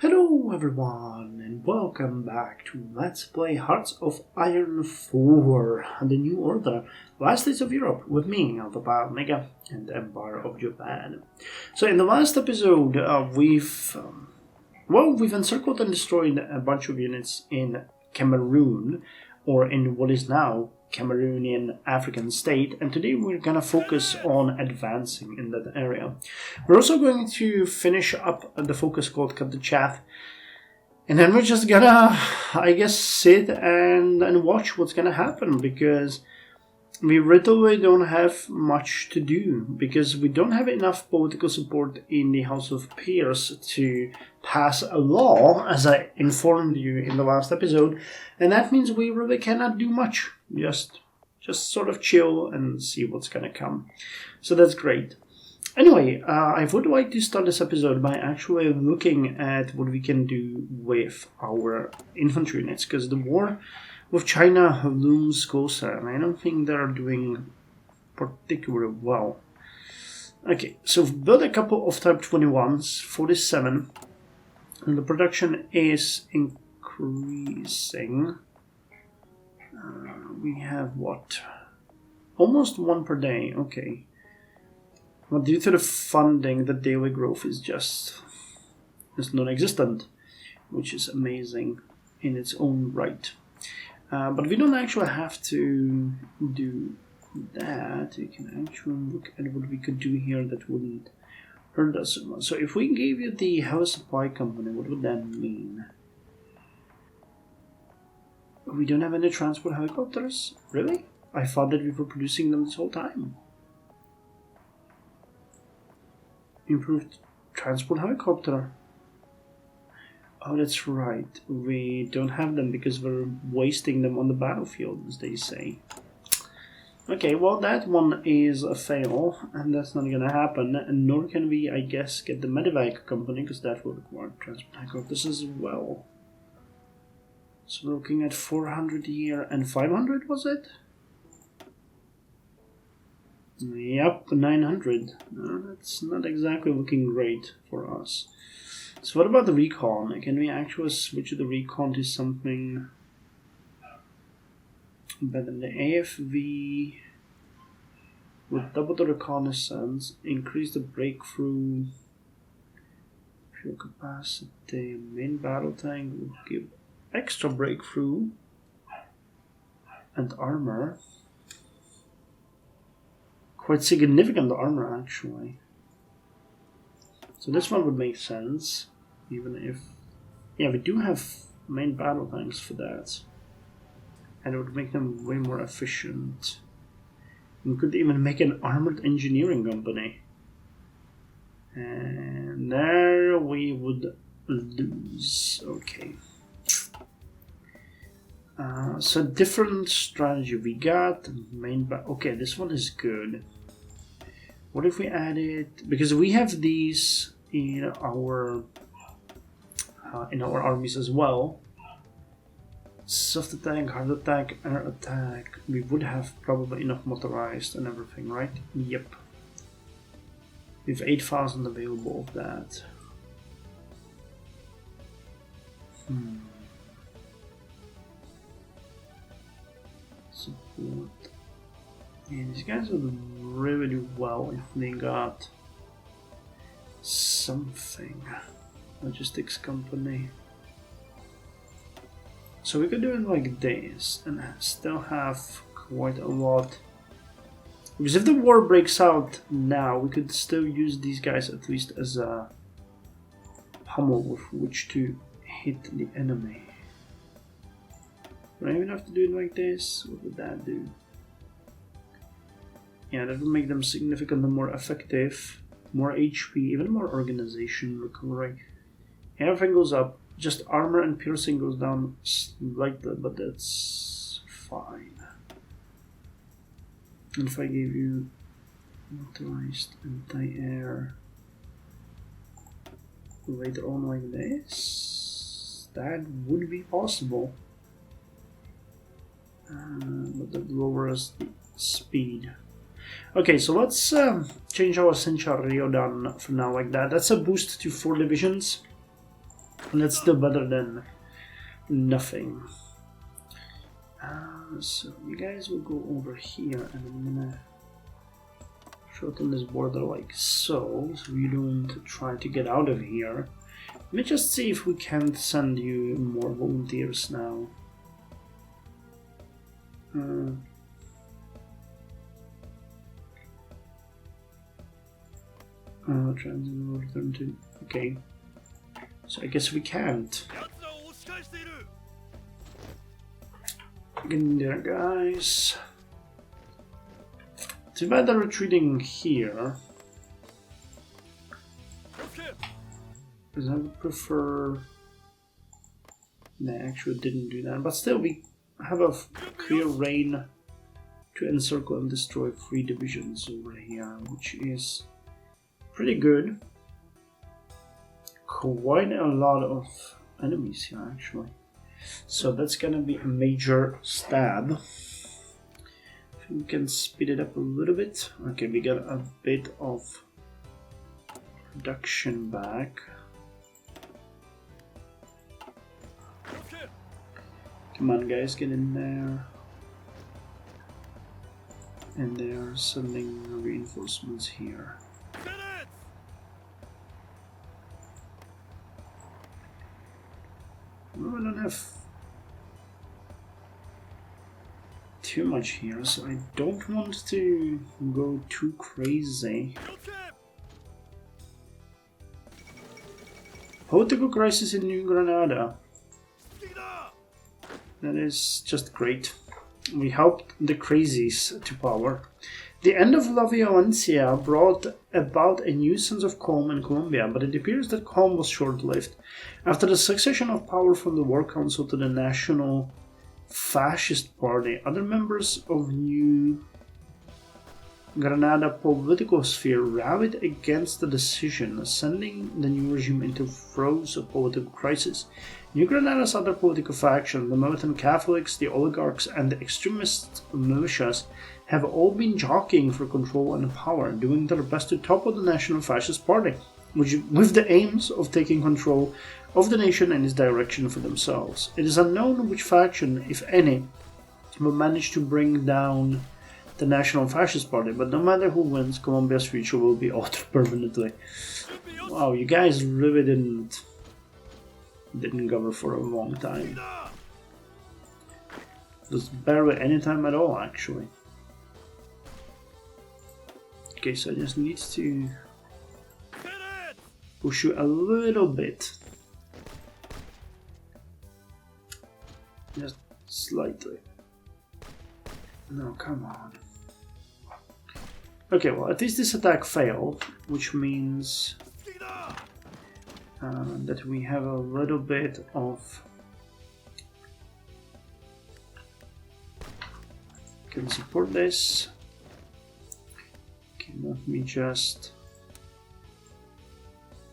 Hello everyone and welcome back to Let's Play Hearts of Iron 4 and the New Order, Last Days of Europe, with me, Alpha Mega, and Empire of Japan. So in the last episode, we've encircled and destroyed a bunch of units in Cameroon, or in what is now Cameroonian African state, and today we're gonna focus on advancing in that area. We're also going to finish up the focus called Cut the Chaff, and then we're just gonna, I guess, sit and watch what's gonna happen, because we really don't have much to do, because we don't have enough political support in the House of Peers to pass a law, as I informed you in the last episode, and that means we really cannot do much. Just sort of chill and see what's gonna come. So that's great. Anyway, I would like to start this episode by actually looking at what we can do with our infantry units, because the war with China looms closer, and I don't think they're doing particularly well. Okay, so we've built a couple of Type 21s, 47, and the production is increasing. We have what? Almost one per day, okay. Well, due to the funding, the daily growth is non-existent, which is amazing in its own right. But we don't actually have to do that. We can actually look at what we could do here that wouldn't hurt us so much. So if we gave you the Heavy Supply Company, what would that mean? We don't have any transport helicopters? Really? I thought that we were producing them this whole time. Improved transport helicopter. Oh, that's right. We don't have them because we're wasting them on the battlefield, as they say. Okay, well, that one is a fail, and that's not gonna happen. And nor can we, I guess, get the Medevac company, because that will require transport helicopters as well. So we're looking at 400 a year and 500, was it? Yep, 900. That's not exactly looking great for us. So what about the recon? Can we actually switch the recon to something better than the AFV? With double the reconnaissance, increase the breakthrough, fuel capacity, main battle tank will give extra breakthrough and armor. Quite significant armor, actually. So this one would make sense, even if... Yeah, we do have main battle tanks for that. And it would make them way more efficient. We could even make an armored engineering company. And there we would lose. Okay. So different strategy. We got main okay, this one is good. What if we added, because we have these in our armies as well. Soft attack, hard attack, air attack. We would have probably enough motorized and everything, right? Yep. We have 8,000 available of that. Support. And these guys would really do well if they got something. Logistics company. So we could do it like this and still have quite a lot. Because if the war breaks out now, we could still use these guys at least as a pummel with which to hit the enemy. Do I even have to do it like this? What would that do? Yeah, that would make them significantly more effective. More HP, even more organization recovery. Everything goes up. Just armor and piercing goes down slightly, but that's fine. And if I gave you motorized anti-air later on like this, that would be possible. But that lowers the speed. Okay, so let's change our Centurio down for now like that. That's a boost to 4 divisions. And that's still better than nothing. So you guys will go over here, and I'm gonna shorten this border like so we don't try to get out of here. Let me just see if we can't send you more volunteers now. Transit return to. Okay. So I guess we can't. Get in there, guys. Too bad they're retreating here. Because I would prefer. They actually didn't do that, but still, we have a clear reign to encircle and destroy 3 divisions over here, which is pretty good. Quite a lot of enemies here, actually. So that's gonna be a major stab. If we can speed it up a little bit. Okay, we got a bit of production back. Come on, guys, get in there. And they are sending reinforcements here. Well, I don't have too much here, so I don't want to go too crazy. Political crisis in New Granada. That is just great. We helped the crazies to power. The end of La Violencia brought about a new sense of calm in Colombia, but it appears that calm was short-lived. After the succession of power from the War Council to the National Fascist Party, other members of New Granada political sphere rallied against the decision, sending the new regime into throes of political crisis. New Granada's other political factions, the militant Catholics, the oligarchs, and the extremist militias, have all been jockeying for control and power, doing their best to topple the National Fascist Party, with the aims of taking control of the nation and its direction for themselves. It is unknown which faction, if any, will manage to bring down the National Fascist Party, but no matter who wins, Colombia's future will be altered permanently. Wow, you guys really didn't govern for a long time. Just barely any time at all, actually. Okay, so I just need to push you a little bit. Just slightly. No, come on. Okay, well, at least this attack failed, which means that we have a little bit of... Can support this. Okay, let me just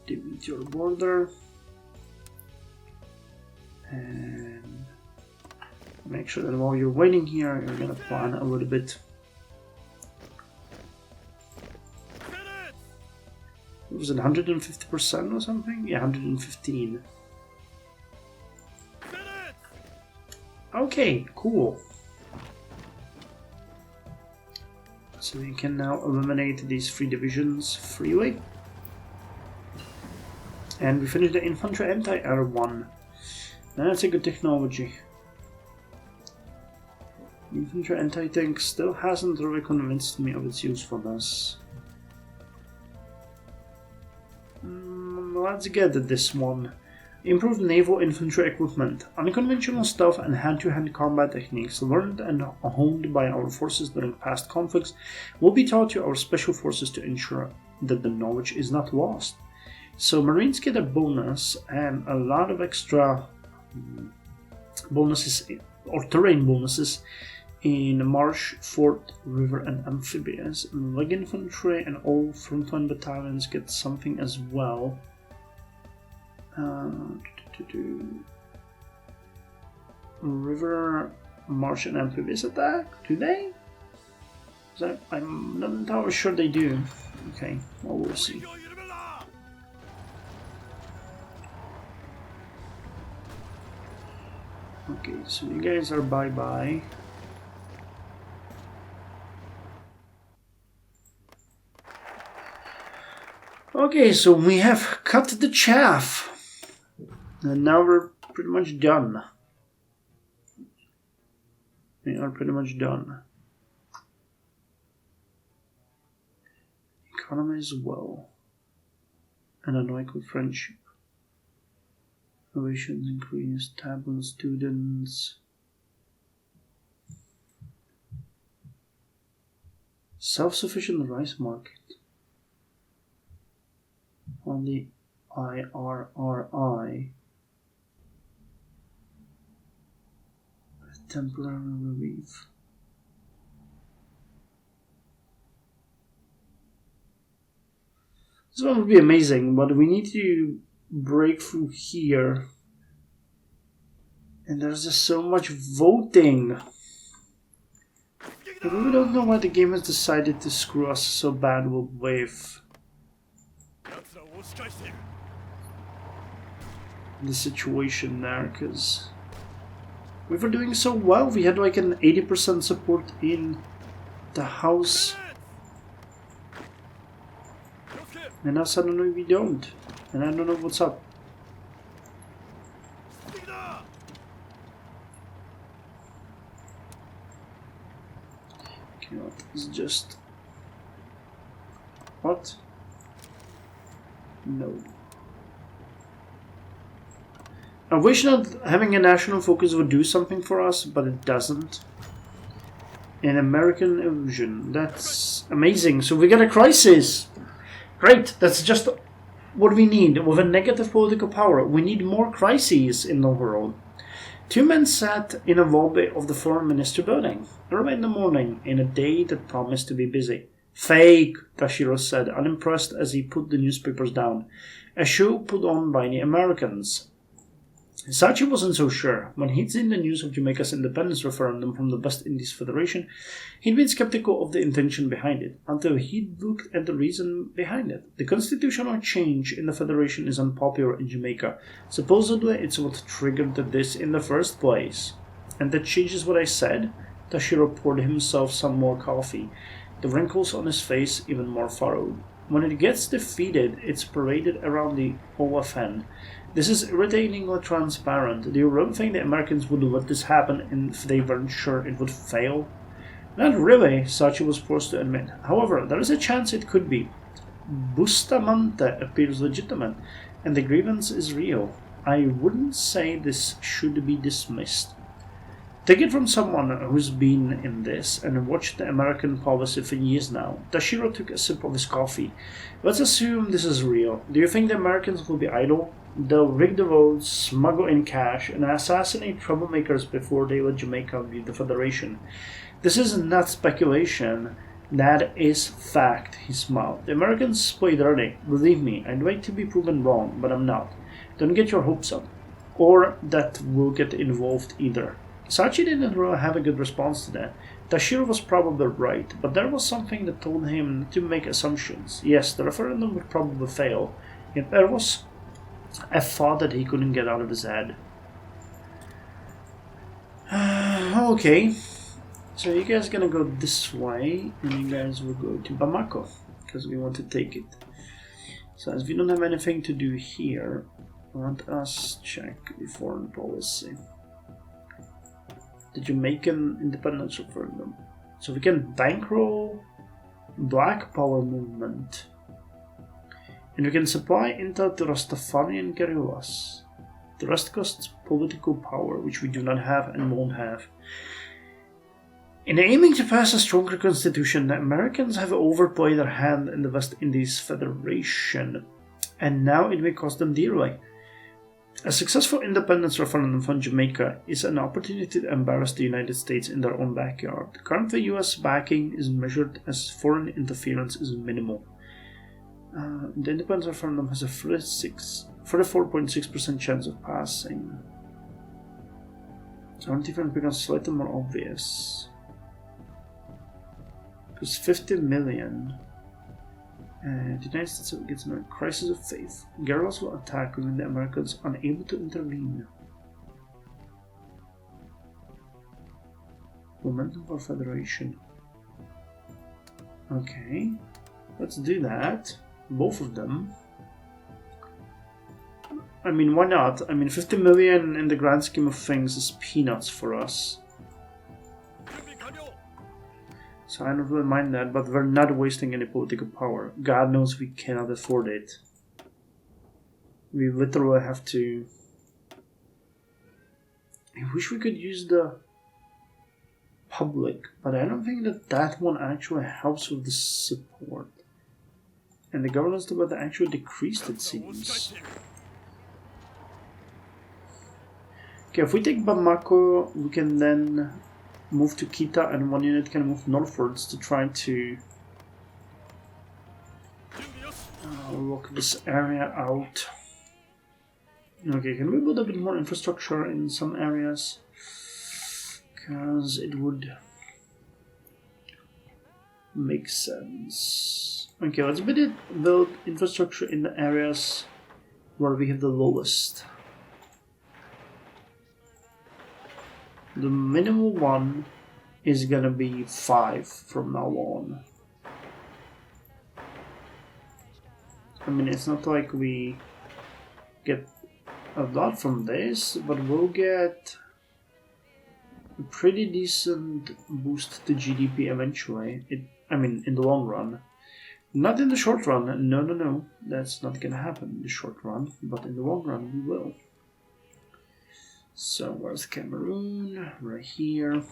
delete your border and make sure that while you're waiting here, you're gonna plan a little bit. Was it 150% or something? Yeah, 115. Okay, cool. So we can now eliminate these 3 divisions freely. And we finished the infantry anti-air one. That's a good technology. Infantry anti-tank still hasn't really convinced me of its usefulness. Let's get at this one. Improved naval infantry equipment. Unconventional stealth and hand-to-hand combat techniques learned and honed by our forces during past conflicts will be taught to our special forces to ensure that the knowledge is not lost. So Marines get a bonus and a lot of extra bonuses or terrain bonuses in marsh, fort, river, and amphibious. Leg infantry and all frontline battalions get something as well. River, marsh, and amphibious attack? Do they? I'm not entirely sure they do. Okay, well, we'll see. Okay, so you guys are bye-bye. Okay, so we have cut the chaff. And now we're pretty much done. We are pretty much done. Economy as well. And unequal friendship. Innovations increase, tab on students. Self-sufficient rice market. On the IRRI. Temporary relief. This one would be amazing, but we need to break through here. And there's just so much voting. I really don't know why the game has decided to screw us so bad with the situation there, because we were doing so well. We had like an 80% support in the house. And now suddenly we don't. And I don't know what's up. Okay, what is just... What? No. I wish that having a national focus would do something for us, but it doesn't. An American illusion. That's amazing. So we got a crisis. Great. That's just what we need. With a negative political power, we need more crises in the world. Two men sat in a lobby of the foreign minister building, early in the morning, in a day that promised to be busy. Fake, Tashiro said, unimpressed as he put the newspapers down. A show put on by the Americans. Sachi wasn't so sure. When he'd seen the news of Jamaica's independence referendum from the West Indies Federation, he'd been skeptical of the intention behind it, until he'd looked at the reason behind it. The constitutional change in the Federation is unpopular in Jamaica. Supposedly, it's what triggered this in the first place. And that changes what I said? Tashiro poured himself some more coffee, the wrinkles on his face even more furrowed. When it gets defeated, it's paraded around the OFN. This is irritatingly transparent. Do you really think the Americans would let this happen if they weren't sure it would fail? Not really, Sachi was forced to admit. However, there is a chance it could be. Bustamante appears legitimate, and the grievance is real. I wouldn't say this should be dismissed. Take it from someone who's been in this and watched the American policy for years now. Tashiro took a sip of his coffee. Let's assume this is real. Do you think the Americans will be idle? They'll rig the votes, smuggle in cash, and assassinate troublemakers before they let Jamaica leave the Federation. This is not speculation. That is fact, he smiled. The Americans play dirty. Believe me, I'd like to be proven wrong, but I'm not. Don't get your hopes up. Or that we'll get involved either. Sachi didn't really have a good response to that. Tashiro was probably right, but there was something that told him not to make assumptions. Yes, the referendum would probably fail, yet there was a thought that he couldn't get out of his head. Okay, so you guys are gonna go this way, and you guys will go to Bamako, because we want to take it. So as we don't have anything to do here, let us check the foreign policy. The Jamaican independence referendum. So we can bankroll Black Power movement. And we can supply intel to Rastafarian guerrillas. The rest costs political power, which we do not have and won't have. In aiming to pass a stronger constitution, the Americans have overplayed their hand in the West Indies Federation, and now it may cost them dearly. A successful independence referendum from Jamaica is an opportunity to embarrass the United States in their own backyard. Currently, US backing is measured as foreign interference is minimal. The independence referendum has a 44.6% chance of passing. So our difference becomes slightly more obvious. Because 50 million. The United States gets in a crisis of faith. Guerrillas will attack when the Americans are unable to intervene. Momentum for Federation. Okay, let's do that. Both of them. I mean, why not? I mean, 50 million in the grand scheme of things is peanuts for us. So I don't really mind that, but we're not wasting any political power. God knows we cannot afford it. We literally have to... I wish we could use the public, but I don't think that that one actually helps with the support. And the governance debate actually decreased, it seems. Okay, if we take Bamako, we can then move to Kita, and one unit can move northwards to try to lock this area out. Okay, can we build a bit more infrastructure in some areas? Because it would make sense. Okay, let's build infrastructure in the areas where we have the lowest. The minimal one is gonna be 5 from now on. I mean, it's not like we get a lot from this, but we'll get a pretty decent boost to GDP eventually. I mean, in the long run. Not in the short run. No. That's not gonna happen in the short run, but in the long run we will. So where's Cameroon? Right here.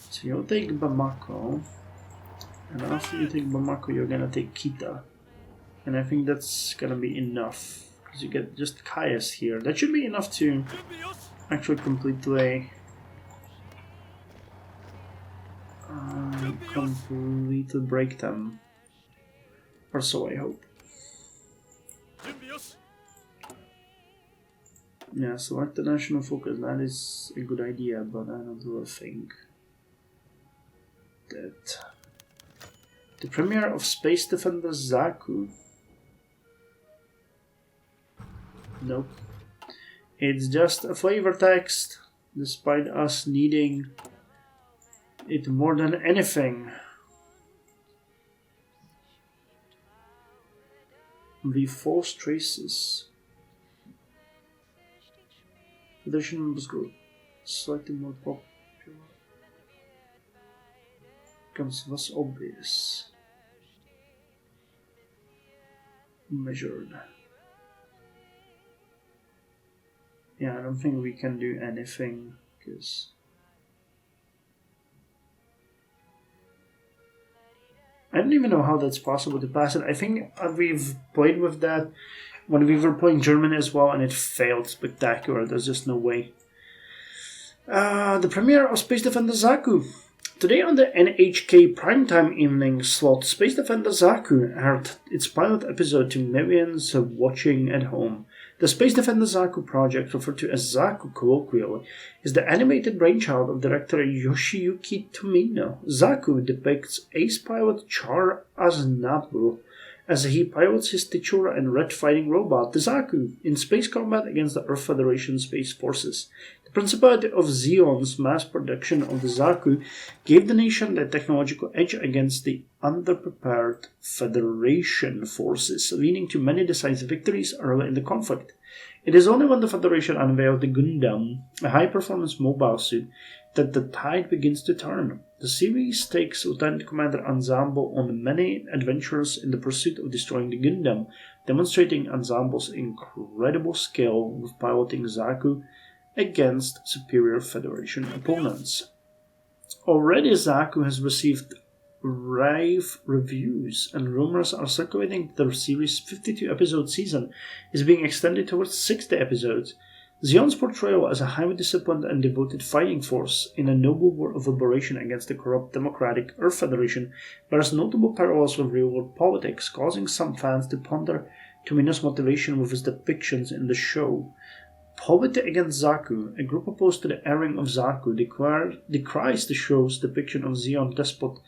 So you'll take Bamako, and after you take Bamako you're gonna take Kita. And I think that's gonna be enough, because you get just Kayas here. That should be enough to actually completely break them. Or so I hope. Yeah, select the national focus. That is a good idea, but I don't really think that the premiere of Space Defender Zaku. Nope. It's just a flavor text, despite us needing it more than anything. The false traces. Federation members group. Slightly more popular. Becomes less obvious. Measured. Yeah, I don't think we can do anything, because I don't even know how that's possible to pass it. I think we've played with that when we were playing German as well, and it failed spectacular. There's just no way. The premiere of Space Defender Zaku. Today on the NHK primetime evening slot, Space Defender Zaku aired its pilot episode to millions watching at home. The Space Defender Zaku project, referred to as Zaku colloquially, is the animated brainchild of director Yoshiyuki Tomino. Zaku depicts ace pilot Char Aznabu as he pilots his titular and red fighting robot, the Zaku, in space combat against the Earth Federation Space Forces. The Principality of Xeon's mass production of the Zaku gave the nation the technological edge against the underprepared Federation forces, leading to many decisive victories early in the conflict. It is only when the Federation unveiled the Gundam, a high-performance mobile suit, that the tide begins to turn. The series takes Lieutenant Commander Ensemble on many adventures in the pursuit of destroying the Gundam, demonstrating Ensemble's incredible skill with piloting Zaku against superior Federation opponents. Already Zaku has received rave reviews, and rumors are circulating that the series' 52-episode season is being extended towards 60 episodes. Xeon's portrayal as a highly disciplined and devoted fighting force in a noble war of liberation against the corrupt democratic Earth Federation bears notable parallels with real-world politics, causing some fans to ponder Tomino's motivation with his depictions in the show. Poverty Against Zaku, a group opposed to the airing of Zaku, decries the show's depiction of Xeon despot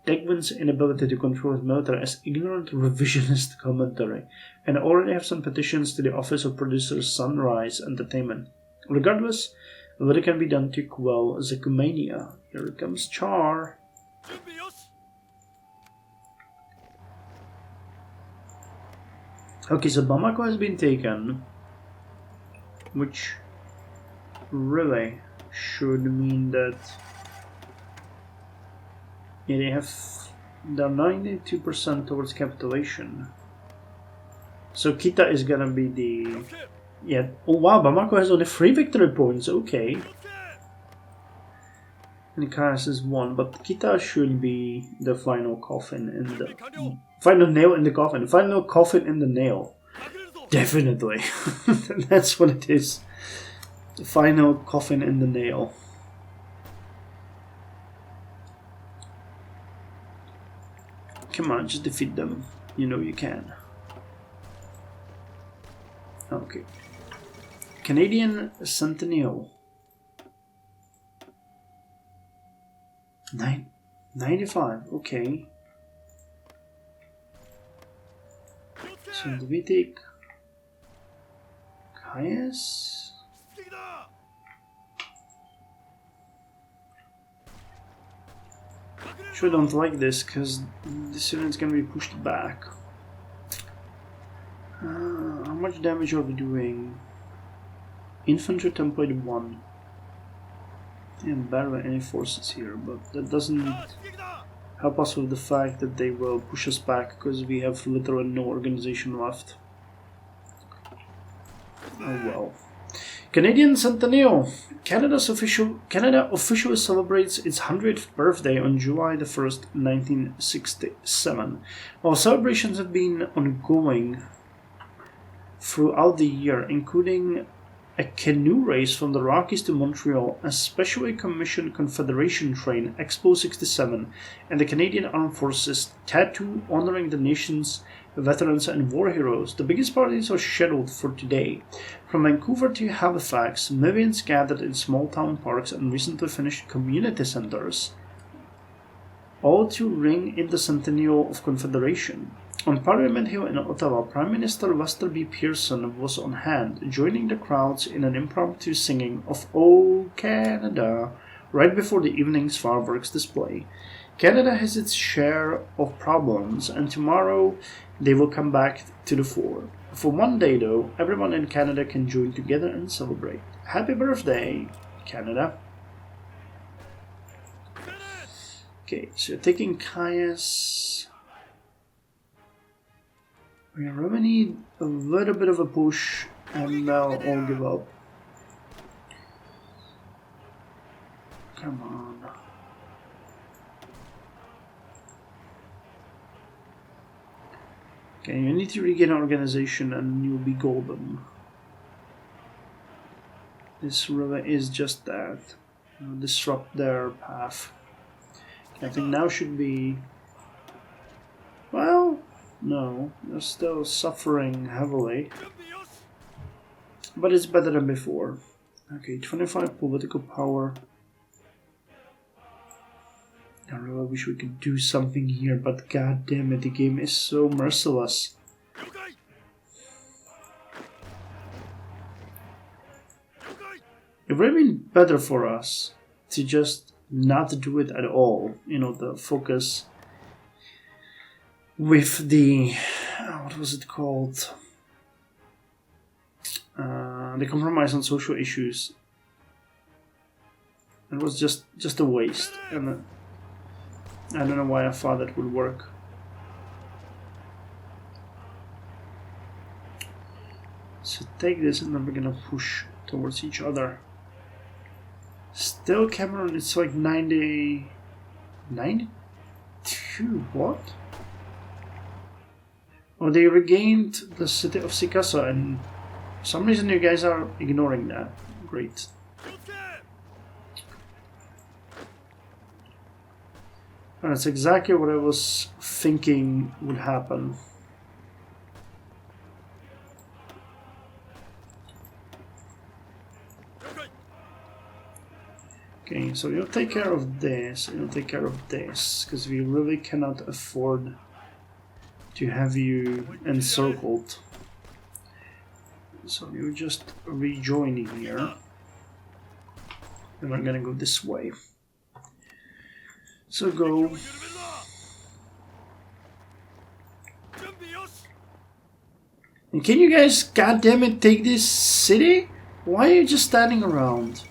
Degwin's inability to control his military as ignorant revisionist commentary, and already have some petitions to the office of producer Sunrise Entertainment. Regardless, What can be done to quell Zekumania? Here comes Char. Okay, so Bamako has been taken, which really should mean that they're 92% towards capitulation. So Kita is gonna be the... Yeah, oh wow, Bamako has only 3 victory points, okay. And Kairos is 1, but Kita should be the final coffin in the... Final nail in the coffin, final coffin in the nail. Definitely. That's what it is. The final coffin in the nail. Come on, just defeat them. You know you can. Okay. Canadian Centennial. 95, okay. So Davidic. Caius. Sure don't like this because the student's gonna be pushed back. How much damage are we doing? Infantry template 1. And barely any forces here, but that doesn't help us with the fact that they will push us back because we have literally no organization left. Oh well. Canadian Centennial. Canada officially celebrates its 100th birthday on July the 1st, 1967. While celebrations have been ongoing throughout the year, including a canoe race from the Rockies to Montreal, a specially commissioned Confederation train, Expo 67, and the Canadian Armed Forces tattoo honoring the nation's veterans and war heroes. The biggest parties are scheduled for today. From Vancouver to Halifax, millions gathered in small town parks and recently finished community centers, all to ring in the centennial of Confederation. On Parliament Hill in Ottawa, Prime Minister Lester B. Pearson was on hand, joining the crowds in an impromptu singing of "O Canada" right before the evening's fireworks display. Canada has its share of problems, and tomorrow they will come back to the fore. For one day, though, everyone in Canada can join together and celebrate. Happy birthday, Canada! Okay, so you're taking Caius. We really need a little bit of a push, and they'll all give up. Come on. Okay, you need to regain organization and you'll be golden. This really is just that. Disrupt their path. Okay, I think now should be... Well, no. They're still suffering heavily. But it's better than before. Okay, 25 political power. I really wish we could do something here, but god damn it, the game is so merciless. It would have been better for us to just not do it at all. You know, the focus with the... what was it called? The compromise on social issues. It was just a waste. And I don't know why I thought that would work. So take this and then we're gonna push towards each other. Still Cameron, it's like 90... 92? What? Oh, they regained the city of Sikasa, and for some reason you guys are ignoring that. Great. And that's exactly what I was thinking would happen. Okay, so you'll take care of this, and you'll take care of this, because we really cannot afford to have you encircled. So you just rejoin here. And we're gonna go this way. So go. And can you guys, goddammit, take this city? Why are you just standing around?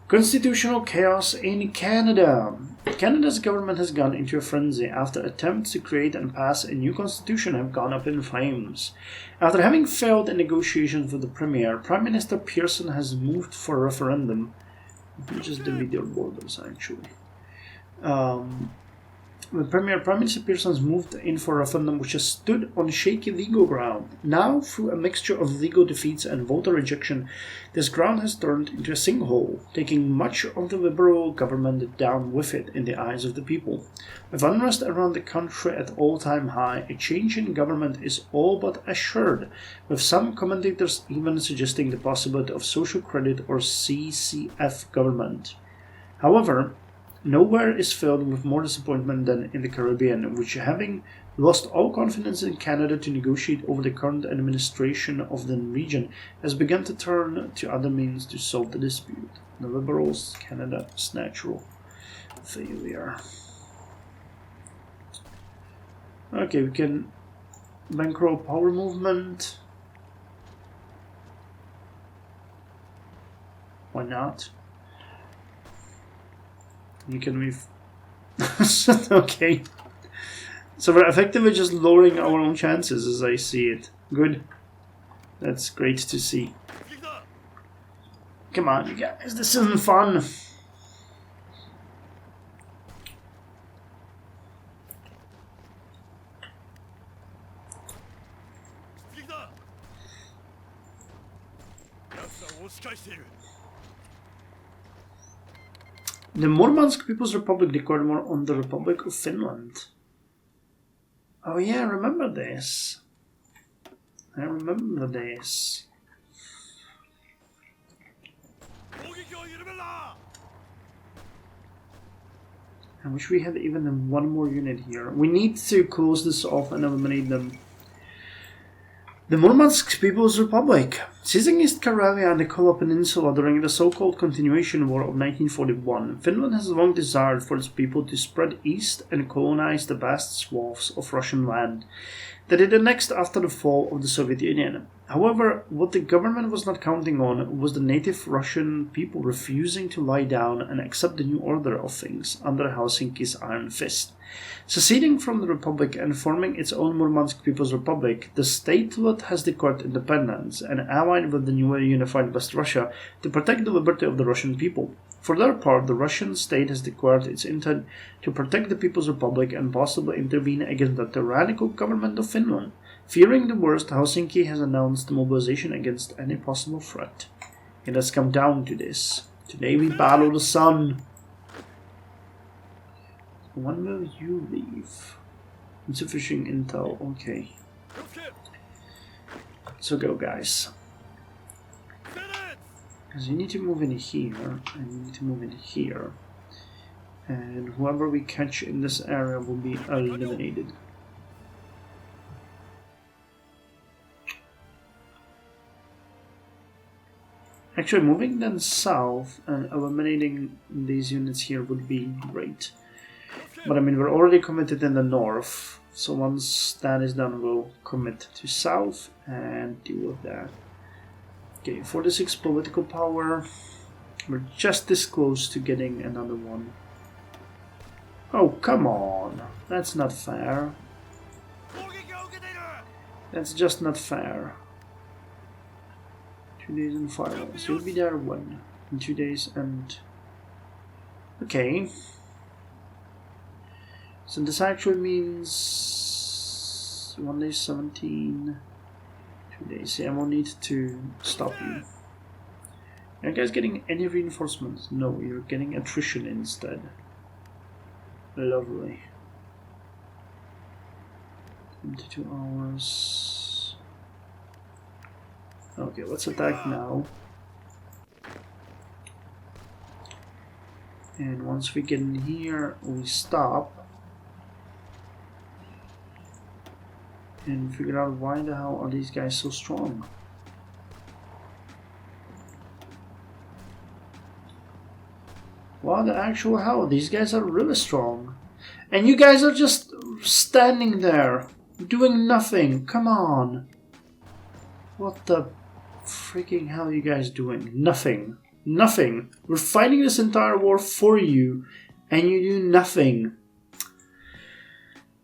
Constitutional chaos in Canada. Canada's government has gone into a frenzy after attempts to create and pass a new constitution have gone up in flames. After having failed in negotiations with the Premier, Prime Minister Pearson has moved for a referendum. Let me just delete their borders, actually. Prime Minister Pearson has moved in for a referendum which has stood on shaky legal ground. Now, through a mixture of legal defeats and voter rejection, this ground has turned into a sinkhole, taking much of the Liberal government down with it in the eyes of the people. With unrest around the country at all-time high, a change in government is all but assured, with some commentators even suggesting the possibility of social credit or CCF government. However, nowhere is filled with more disappointment than in the Caribbean, which, having lost all confidence in Canada to negotiate over the current administration of the region, has begun to turn to other means to solve the dispute. The Liberals, Canada's natural failure. Okay, we can bankroll power movement. Why not? You can move. Okay. So we're effectively just lowering our own chances as I see it. Good. That's great to see. Come on, you guys. This isn't fun. The Murmansk People's Republic declared war on the Republic of Finland. Oh yeah, I remember this. I remember this. I wish we had even one more unit here. We need to close this off and eliminate them. The Murmansk People's Republic. Seizing East Karelia and the Kola Peninsula during the so-called Continuation War of 1941, Finland has long desired for its people to spread east and colonize the vast swaths of Russian land that it annexed after the fall of the Soviet Union. However, what the government was not counting on was the native Russian people refusing to lie down and accept the new order of things under Helsinki's iron fist. Seceding from the Republic and forming its own Murmansk People's Republic, the statelet has declared independence and allied with the newly unified West Russia to protect the liberty of the Russian people. For their part, the Russian state has declared its intent to protect the People's Republic and possibly intervene against the tyrannical government of Finland. Fearing the worst, Helsinki has announced mobilization against any possible threat. It has come down to this. Today we battle the sun. When will you leave? Insufficient intel, okay. So go, guys. Because you need to move in here, and you need to move in here. And whoever we catch in this area will be eliminated. Actually, moving them south and eliminating these units here would be great. But I mean, we're already committed in the north, so once that is done, we'll commit to south and deal with that. Okay, 46 political power. We're just this close to getting another one. Oh, come on. That's not fair. That's just not fair. 2 days and 5 hours. You'll be there when? In 2 days and... Okay. So this actually means 1 day 17, 2 days. Yeah, I won't need to stop you. Are you guys getting any reinforcements? No, you're getting attrition instead. Lovely. 22 hours. Okay, let's attack now. And once we get in here, we stop. And figure out why the hell are these guys so strong. What the actual hell? These guys are really strong. And you guys are just standing there, doing nothing. Come on. What the freaking hell are you guys doing? Nothing. Nothing. We're fighting this entire war for you, and you do nothing.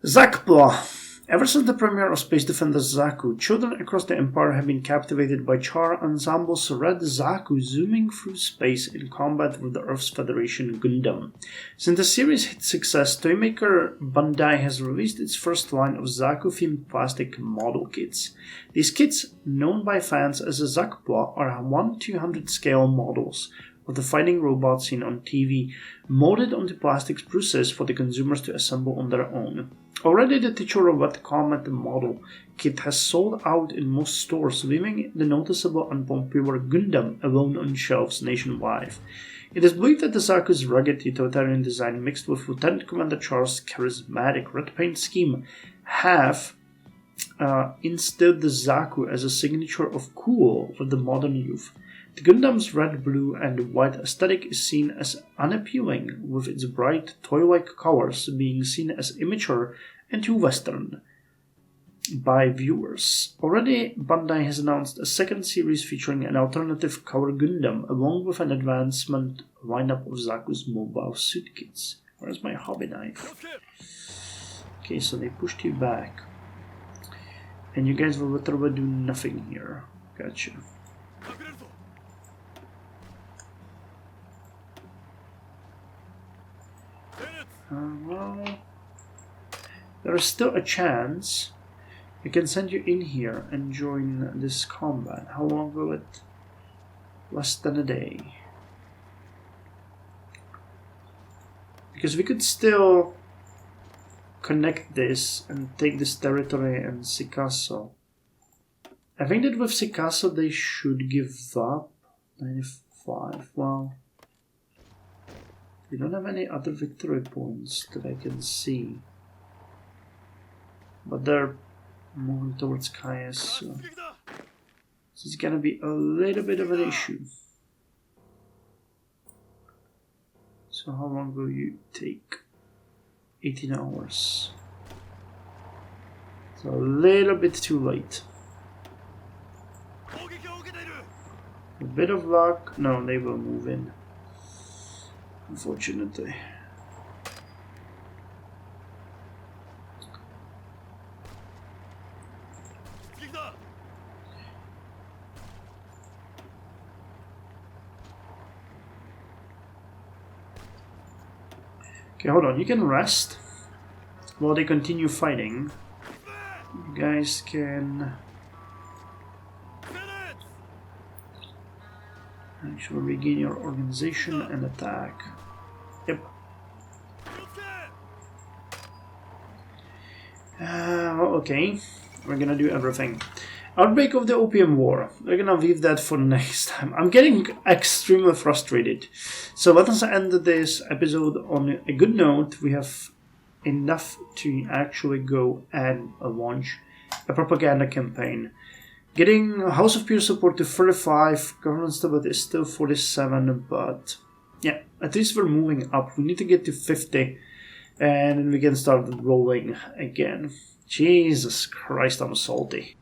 Zakpla. Ever since the premiere of Space Defender Zaku, children across the Empire have been captivated by Char Ensemble's Red Zaku zooming through space in combat with the Earth's Federation Gundam. Since the series hit success, toymaker Bandai has released its first line of Zaku-themed plastic model kits. These kits, known by fans as the Zakpla, are 1/200 scale models of the fighting robots seen on TV, molded onto plastic spruces for the consumers to assemble on their own. Already the Teacher Robot Comet model kit has sold out in most stores, leaving the noticeable unpopular Gundam alone on shelves nationwide. It is believed that the Zaku's rugged utilitarian design mixed with Lieutenant Commander Char's charismatic red paint scheme have instilled the Zaku as a signature of cool for the modern youth. The Gundam's red, blue, and white aesthetic is seen as unappealing, with its bright, toy-like colors being seen as immature and too Western by viewers. Already, Bandai has announced a second series featuring an alternative color Gundam, along with an advancement lineup of Zaku's mobile suit kits. Where's my hobby knife? Okay, so they pushed you back. And you guys will literally do nothing here. Gotcha. Well, there is still a chance I can send you in here and join this combat. How long will it? Less than a day. Because we could still connect this and take this territory and Sikasso. I think that with Sikasso they should give up. 95, well... We don't have any other victory points that I can see. But they're moving towards Kayas, so this is gonna be a little bit of an issue. So how long will you take? 18 hours. So a little bit too late. A bit of luck. No, they will move in. Unfortunately. Okay, hold on. You can rest while they continue fighting. You guys can actually regain your organization and attack. Yep. Well, okay. We're gonna do everything. Outbreak of the Opium War. We're gonna leave that for next time. I'm getting extremely frustrated. So let us end this episode on a good note. We have enough to actually go and launch a propaganda campaign. Getting House of Peer support to 35, government stability is still 47, but yeah, at least we're moving up. We need to get to 50, and then we can start rolling again. Jesus Christ, I'm salty.